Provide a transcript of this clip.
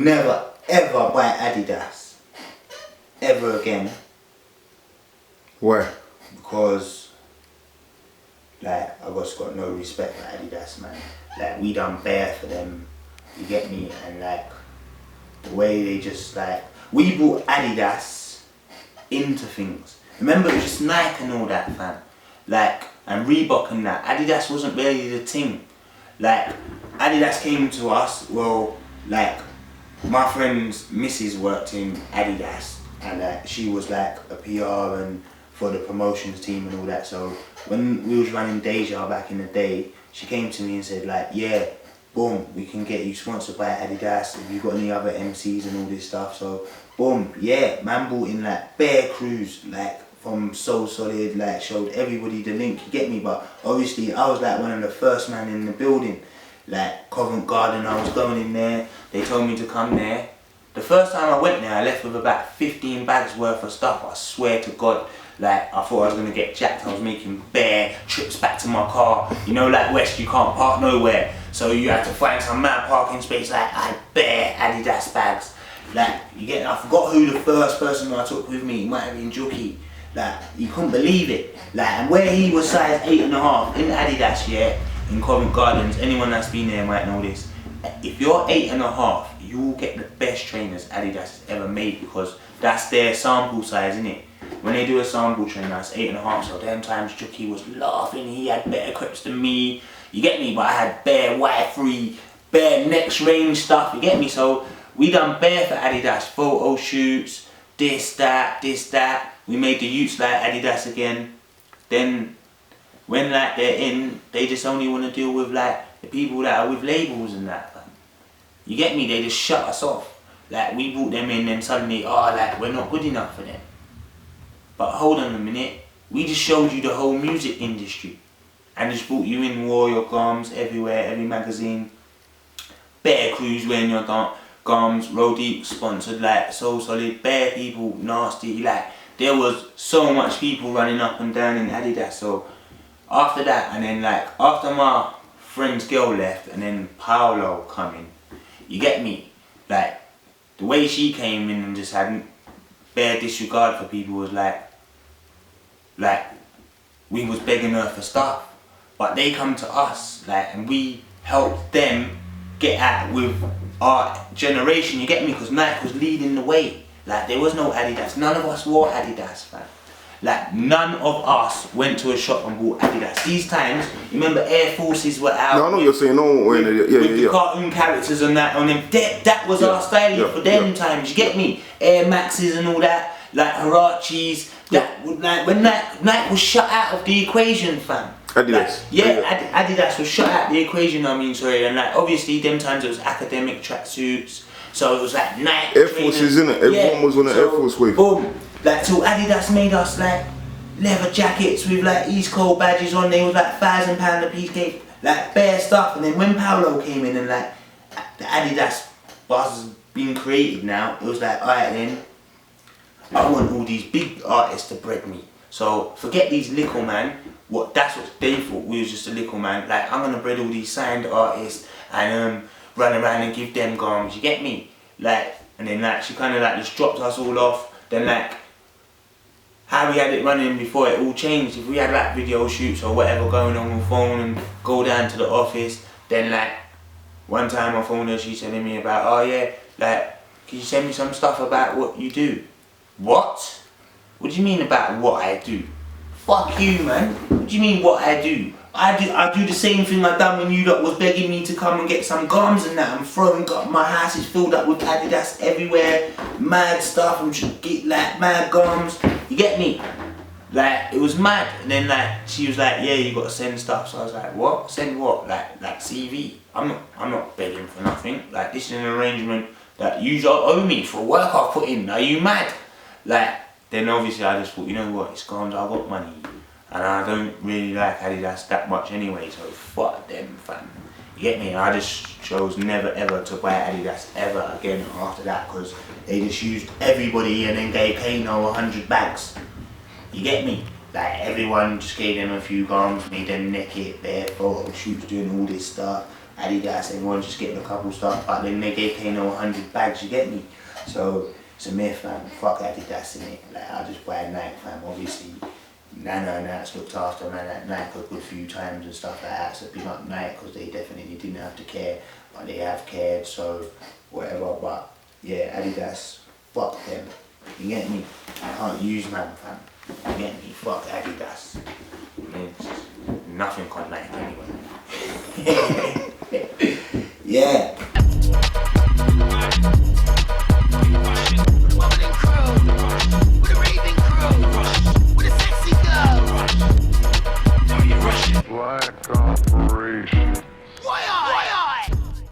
never ever buy Adidas ever again. Why? Because like I just got no respect for Adidas, man. Like we done bare for them, you get me? And like the way they just like, we brought Adidas into things. Remember it was just Nike and all that, fam. Like, and Reebok and that. Adidas wasn't really the thing. Like Adidas came to us, well, like my friend's missus worked in Adidas, and she was like a PR and for the promotions team and all that. So when we was running Deja back in the day, she came to me and said like, yeah, boom, we can get you sponsored by Adidas. Have you got any other MCs and all this stuff? So boom, yeah, man brought in like bare crews, like from So Solid, like showed everybody the link, you get me? But obviously I was like one of the first man in the building. Like Covent Garden, I was going in there, they told me to come there. The first time I went there, I left with about 15 bags worth of stuff, I swear to God. Like, I thought I was going to get jacked. I was making bare trips back to my car. You know, like West, you can't park nowhere. So you have to find some mad parking space. Like, I had bare Adidas bags. Like, you get, I forgot who the first person I took with me, it might have been Juki. Like, you couldn't believe it. Like, and where he was size 8.5 in Adidas, yeah, in Covent Gardens, anyone that's been there might know this. If you're 8.5, you will get the best trainers Adidas has ever made, because that's their sample size, innit? When they do a sample trainer, that's 8.5, so them times Juki was laughing, he had better clips than me, you get me? But I had bare Y3, bare next range stuff, you get me? So we done bare for Adidas, photo shoots, this, that. We made the youths like Adidas again. Then when like they're in, they just only want to deal with like the people that are with labels and that. You get me? They just shut us off. Like we brought them in, then suddenly, oh, like we're not good enough for them. But hold on a minute, we just showed you the whole music industry and just brought you in, wore your gums everywhere, every magazine, bare crews wearing your gums, Roll Deep sponsored, like So Solid, bare people, nasty, like there was so much people running up and down in Adidas. So after that, and then like after my friend's girl left and then Paolo coming, you get me? Like the way she came in and just had bare disregard for people was like we was begging her for stuff, but they come to us, like, and we helped them get at with our generation, you get me? Because Nike was leading the way. Like there was no Adidas, none of us wore Adidas, fam. Like none of us went to a shop and bought Adidas. These times, remember Air Forces were out. No, I know what you're saying. No one wearing it. With the cartoon characters and that on them. That was our style for them times. You get me? Air Maxes and all that, like Hirachis. That like when Nike was shut out of the equation, fam. Adidas. Like, Adidas was shut out the equation. I mean, sorry, and like obviously them times it was academic tracksuits. So it was like Nike. Air Forces, innit? Everyone was on the Air Force wave. Boom. Like till Adidas made us like leather jackets with like East Coast badges on. They was like £1,000 a piece, gave like bare stuff. And then when Paolo came in and like the Adidas buzz has been created now, it was like, alright then, I want all these big artists to bread me. So forget these little man. That's what they thought, we was just a little man. Like I'm gonna bread all these signed artists and run around and give them garms. You get me? Like, and then like she kind of like just dropped us all off. Then like how we had it running before it all changed. If we had like video shoots or whatever going on the phone and go down to the office, then like one time I phoned her, she's telling me about, oh yeah, like can you send me some stuff about what you do? What? What do you mean about what I do? Fuck you, man. What do you mean what I do? I do the same thing I done when you lot was begging me to come and get some gums and that. I'm throwing my house is filled up with Adidas everywhere, mad stuff. I'm just get like mad gums. You get me? Like it was mad. And then like she was like, yeah, you got to send stuff. So I was like, what? Send what? Like CV? I'm not begging for nothing. Like this is an arrangement that you owe me for work I've put in. Are you mad? Like then obviously I just thought, you know what? It's gone. I got money. And I don't really like Adidas that much anyway, so fuck them, fam. You get me? And I just chose never ever to buy Adidas ever again after that, because they just used everybody and then gave Kano 100 bags. You get me? Like everyone just gave them a few garms, made them naked, bare photo shoots, doing all this stuff. Adidas, everyone's just getting a couple stuff, but then they pay no 100 bags, you get me? So it's a myth, fam. Fuck Adidas in it. Like, I just buy Nike, fam. Obviously, Nana and that's looked after, man. At Nike a good few times and stuff like that. So big up Nike because they definitely didn't have to care, but they have cared. So whatever. But yeah, Adidas, fuck them. You get me? I can't use man, fam. You get me? Fuck Adidas. It's nothing on Nike anyway. Yeah.